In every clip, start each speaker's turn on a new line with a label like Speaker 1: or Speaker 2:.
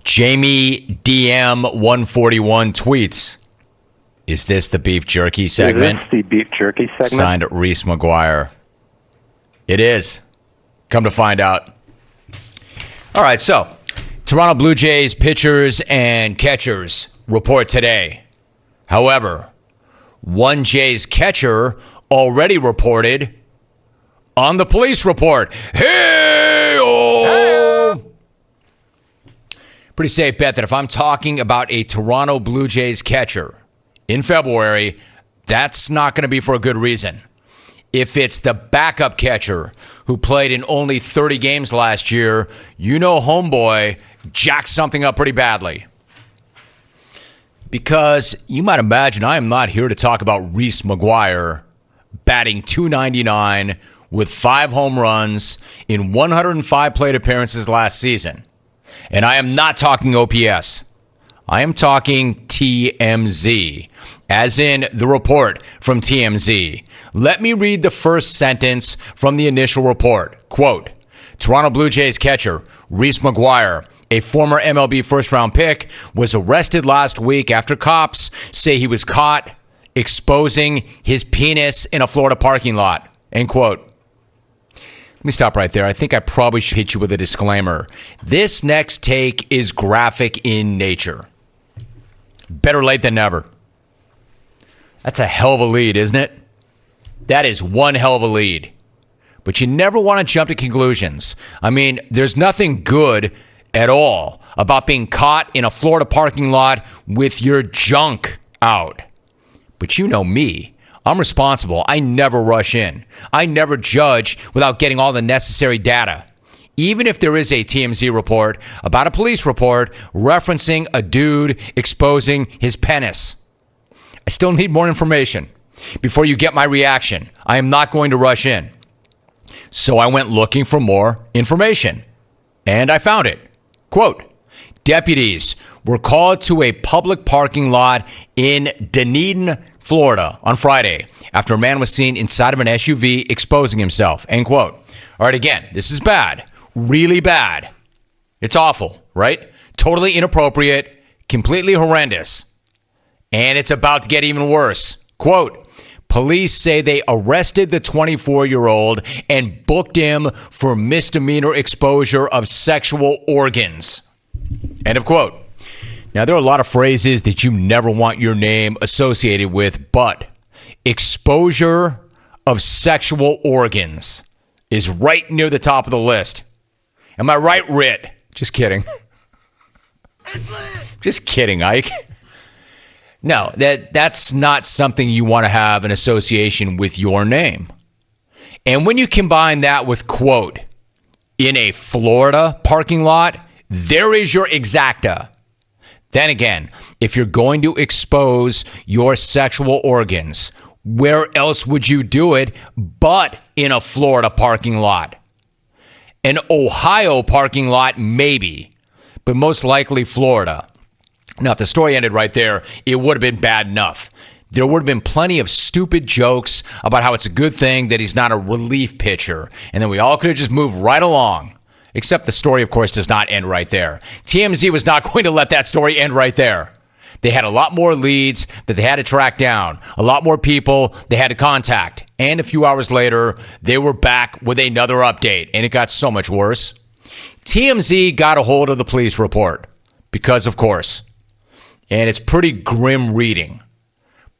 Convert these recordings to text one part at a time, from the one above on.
Speaker 1: Jamie DM141 tweets, "Is this the beef jerky segment?"
Speaker 2: Is this the beef jerky segment?
Speaker 1: Signed Reese McGuire. It is. Come to find out. All right, so Toronto Blue Jays pitchers and catchers report today. However, one Jays catcher already reported on the police report. Hey-oh! Pretty safe bet that if I'm talking about a Toronto Blue Jays catcher in February, that's not going to be for a good reason. If it's the backup catcher who played in only 30 games last year, you know homeboy jacked something up pretty badly. Because you might imagine I am not here to talk about Reese McGuire batting .299 with 5 home runs in 105 plate appearances last season. And I am not talking OPS. I am talking TMZ, as in the report from TMZ. Let me read the first sentence from the initial report. Quote, Toronto Blue Jays catcher Reese McGuire, a former MLB first-round pick, was arrested last week after cops say he was caught exposing his penis in a Florida parking lot. End quote. Let me stop right there. I think I probably should hit you with a disclaimer. This next take is graphic in nature. Better late than never. That's a hell of a lead, isn't it? That is one hell of a lead. But you never want to jump to conclusions. I mean, there's nothing good at all about being caught in a Florida parking lot with your junk out. But you know me. I'm responsible. I never rush in. I never judge without getting all the necessary data. Even if there is a TMZ report about a police report referencing a dude exposing his penis, I still need more information before you get my reaction. I am not going to rush in. So I went looking for more information, and I found it. Quote, deputies were called to a public parking lot in Dunedin, Florida on Friday after a man was seen inside of an SUV exposing himself. End quote. All right, again, this is bad. Really bad. It's awful, right? Totally inappropriate, completely horrendous. And it's about to get even worse. Quote, police say they arrested the 24-year-old and booked him for misdemeanor exposure of sexual organs. End of quote. Now, there are a lot of phrases that you never want your name associated with, but exposure of sexual organs is right near the top of the list. Am I right, Rit? Just kidding. Just kidding, Ike. No, that's not something you want to have an association with your name. And when you combine that with, quote, in a Florida parking lot, there is your exacta. Then again, if you're going to expose your sexual organs, where else would you do it but in a Florida parking lot? An Ohio parking lot, maybe, but most likely Florida. Now, if the story ended right there, it would have been bad enough. There would have been plenty of stupid jokes about how it's a good thing that he's not a relief pitcher, and then we all could have just moved right along. Except the story, of course, does not end right there. TMZ was not going to let that story end right there. They had a lot more leads that they had to track down, a lot more people they had to contact. And a few hours later, they were back with another update, and it got so much worse. TMZ got a hold of the police report because, of course, and it's pretty grim reading.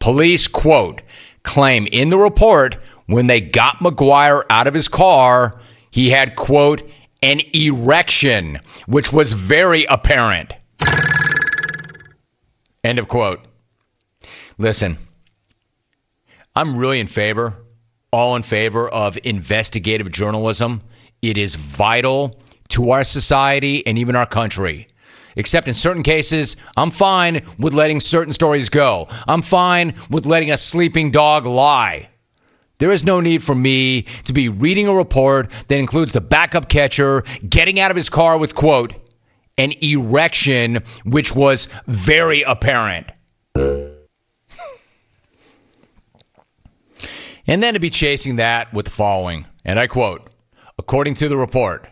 Speaker 1: Police, quote, claim in the report when they got McGuire out of his car, he had, quote, an erection, which was very apparent. End of quote. Listen, I'm really all in favor of investigative journalism. It is vital to our society and even our country. Except in certain cases, I'm fine with letting certain stories go. I'm fine with letting a sleeping dog lie. There is no need for me to be reading a report that includes the backup catcher getting out of his car with, quote, an erection, which was very apparent. And then to be chasing that with the following, and I quote, according to the report,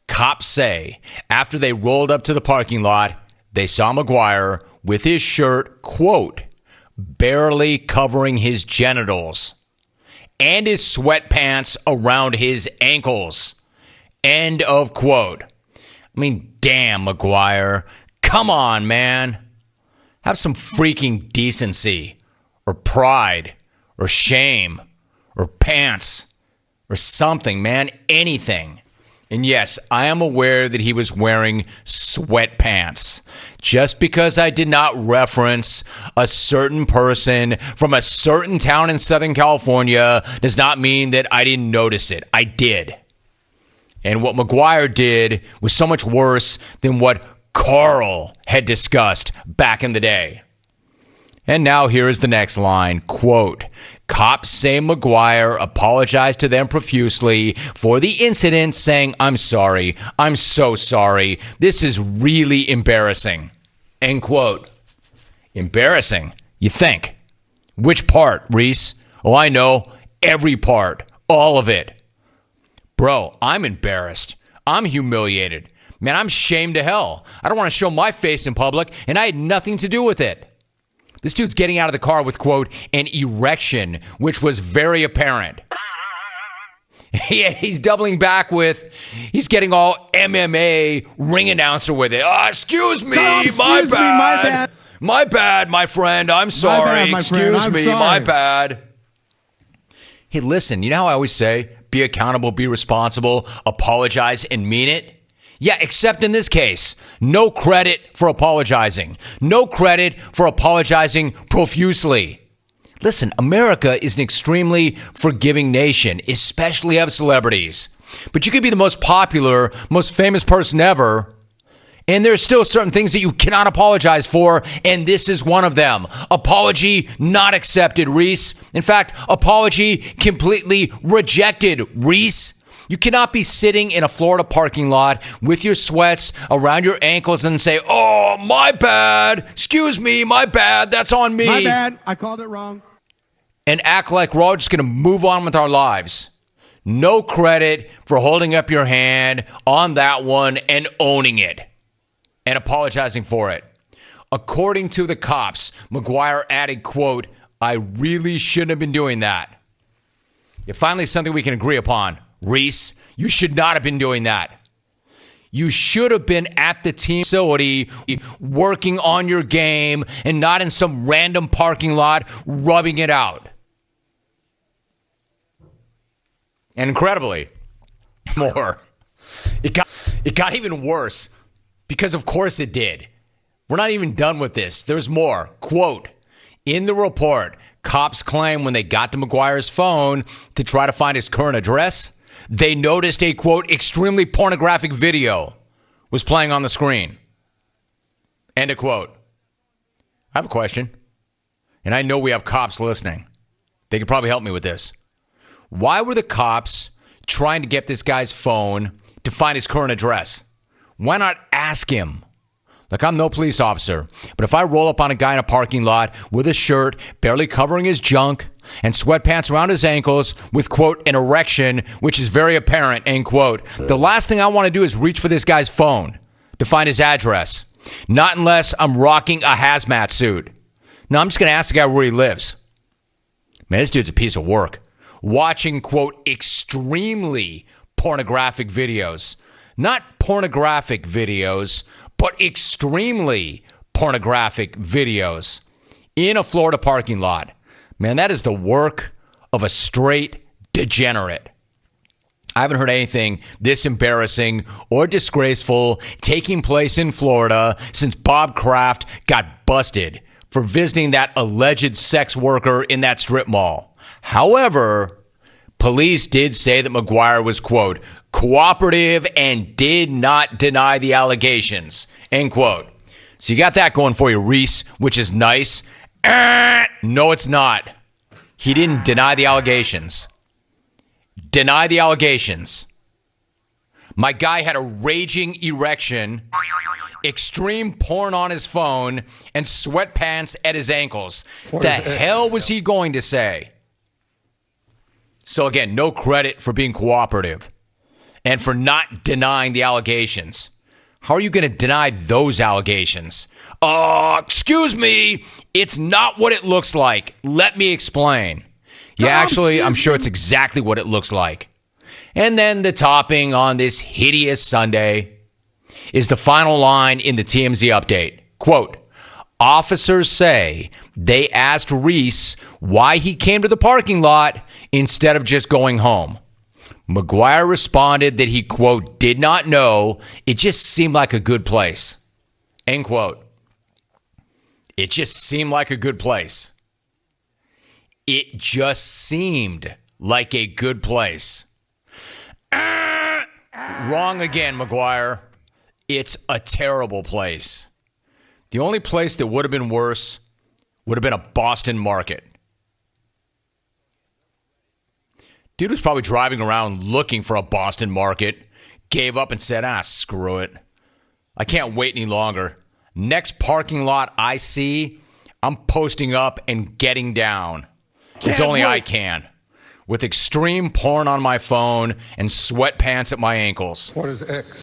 Speaker 1: Cops say after they rolled up to the parking lot, they saw McGuire with his shirt, quote, barely covering his genitals, and his sweatpants around his ankles. End of quote. I mean, damn, McGuire. Come on, man. Have some freaking decency or pride or shame or pants or something, man. Anything. And yes, I am aware that he was wearing sweatpants. Just because I did not reference a certain person from a certain town in Southern California does not mean that I didn't notice it. I did. And what McGuire did was so much worse than what Carl had discussed back in the day. And now here is the next line, quote, cops say McGuire apologized to them profusely for the incident, saying, I'm sorry. I'm so sorry. This is really embarrassing. End quote. Embarrassing? You think? Which part, Reese? Oh, I know. Every part. All of it. Bro, I'm embarrassed. I'm humiliated. Man, I'm shamed to hell. I don't want to show my face in public, and I had nothing to do with it. This dude's getting out of the car with, quote, an erection, which was very apparent. He's doubling back with, he's getting all MMA ring announcer with it. Excuse me, my bad. My bad, my friend. I'm sorry. Excuse me, my bad. Hey, listen, you know how I always say, be accountable, be responsible, apologize, and mean it? Yeah, except in this case, no credit for apologizing. No credit for apologizing profusely. Listen, America is an extremely forgiving nation, especially of celebrities. But you could be the most popular, most famous person ever, and there's still certain things that you cannot apologize for, and this is one of them. Apology not accepted, Reese. In fact, apology completely rejected, Reese. You cannot be sitting in a Florida parking lot with your sweats around your ankles and say, oh, my bad. Excuse me, my bad. That's on me.
Speaker 2: My bad. I called it wrong.
Speaker 1: And act like we're all just going to move on with our lives. No credit for holding up your hand on that one and owning it and apologizing for it. According to the cops, McGuire added, quote, I really shouldn't have been doing that. Yeah, finally, something we can agree upon. Reese, you should not have been doing that. You should have been at the team facility working on your game and not in some random parking lot rubbing it out. And incredibly, it got even worse because of course it did. We're not even done with this. There's more. Quote, in the report, cops claim when they got to McGuire's phone to try to find his current address, they noticed a, quote, extremely pornographic video was playing on the screen. End of quote. I have a question, and I know we have cops listening. They could probably help me with this. Why were the cops trying to get this guy's phone to find his current address? Why not ask him? Look, I'm no police officer, but if I roll up on a guy in a parking lot with a shirt barely covering his junk and sweatpants around his ankles with, quote, an erection, which is very apparent, end quote, the last thing I want to do is reach for this guy's phone to find his address. Not unless I'm rocking a hazmat suit. No, I'm just going to ask the guy where he lives. Man, this dude's a piece of work. Watching, quote, extremely pornographic videos. Not pornographic videos, but extremely pornographic videos in a Florida parking lot. Man, that is the work of a straight degenerate. I haven't heard anything this embarrassing or disgraceful taking place in Florida since Bob Kraft got busted for visiting that alleged sex worker in that strip mall. However, police did say that McGuire was, quote, cooperative and did not deny the allegations, end quote. So you got that going for you, Reese, which is nice. No, it's not. He didn't deny the allegations. Deny the allegations. My guy had a raging erection, extreme porn on his phone, and sweatpants at his ankles. The hell was he going to say? So again, no credit for being cooperative. and for not denying the allegations. How are you going to deny those allegations? Excuse me, it's not what it looks like. Let me explain. Yeah, actually, I'm sure it's exactly what it looks like. And then the topping on this hideous Sunday is the final line in the TMZ update. Quote, officers say they asked Reese why he came to the parking lot instead of just going home. McGuire responded that he, quote, did not know. It just seemed like a good place. End quote. It just seemed like a good place. It just seemed like a good place. Wrong again, McGuire. It's a terrible place. The only place that would have been worse would have been a Boston market. Dude was probably driving around looking for a Boston market, gave up and said, screw it. I can't wait any longer. Next parking lot I see, I'm posting up and getting down. As only I can. With extreme porn on my phone and sweatpants at my ankles.
Speaker 2: What is X?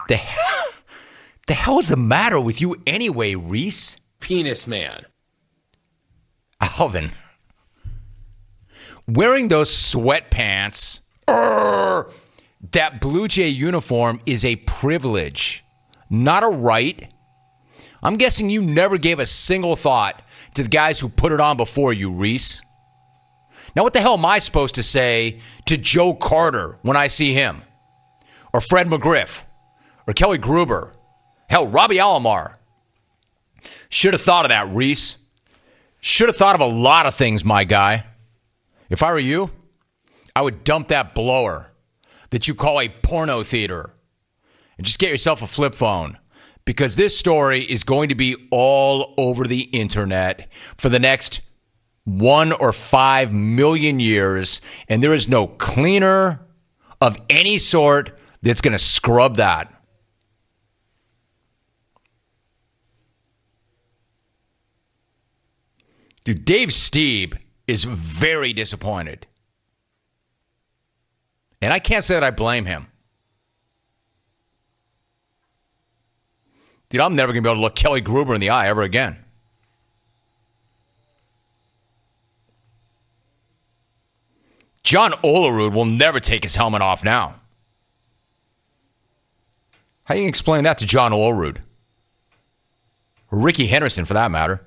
Speaker 1: The hell is the matter with you anyway, Reese?
Speaker 3: Penis man.
Speaker 1: Alvin. Wearing those sweatpants, that Blue Jay uniform is a privilege, not a right. I'm guessing you never gave a single thought to the guys who put it on before you, Reese. Now, what the hell am I supposed to say to Joe Carter when I see him? Or Fred McGriff? Or Kelly Gruber? Hell, Robbie Alomar. Should have thought of that, Reese. Should have thought of a lot of things, my guy. If I were you, I would dump that blower that you call a porno theater and just get yourself a flip phone, because this story is going to be all over the internet for the next 1 or 5 million years, and there is no cleaner of any sort that's going to scrub that. Dude, Dave Stieb is very disappointed. And I can't say that I blame him. Dude, I'm never going to be able to look Kelly Gruber in the eye ever again. John Olerud will never take his helmet off now. How do you explain that to John Olerud? Or Ricky Henderson, for that matter.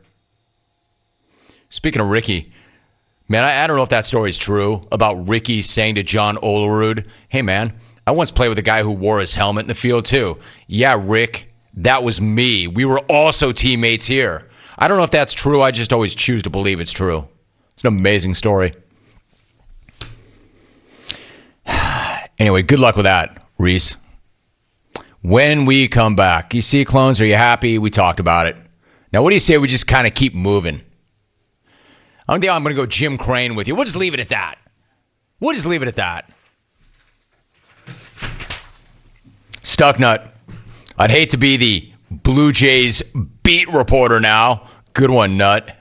Speaker 1: Speaking of Ricky, man, I don't know if that story is true about Ricky saying to John Olerud, hey, man, I once played with a guy who wore his helmet in the field, too. Yeah, Rick, that was me. We were also teammates here. I don't know if that's true. I just always choose to believe it's true. It's an amazing story. Anyway, good luck with that, Reese. When we come back, you see, clones, are you happy? We talked about it. Now, what do you say we just kind of keep moving? I'm going to go Jim Crane with you. We'll just leave it at that. Stucknut. I'd hate to be the Blue Jays beat reporter now. Good one, Nut.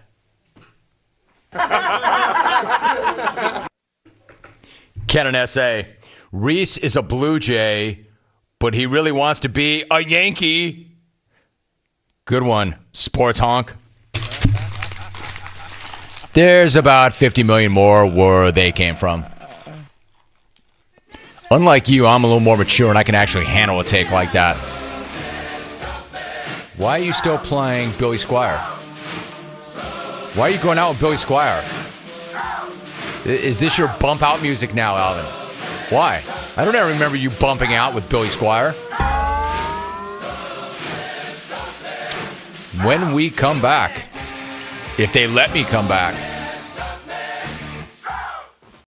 Speaker 1: Ken and S.A. Reese is a Blue Jay, but he really wants to be a Yankee. Good one, Sports Honk. There's about 50 million more where they came from. Unlike you, I'm a little more mature and I can actually handle a take like that. Why are you still playing Billy Squier? Why are you going out with Billy Squier? Is this your bump out music now, Alvin? Why? I don't ever remember you bumping out with Billy Squier. When we come back, if they let me come back,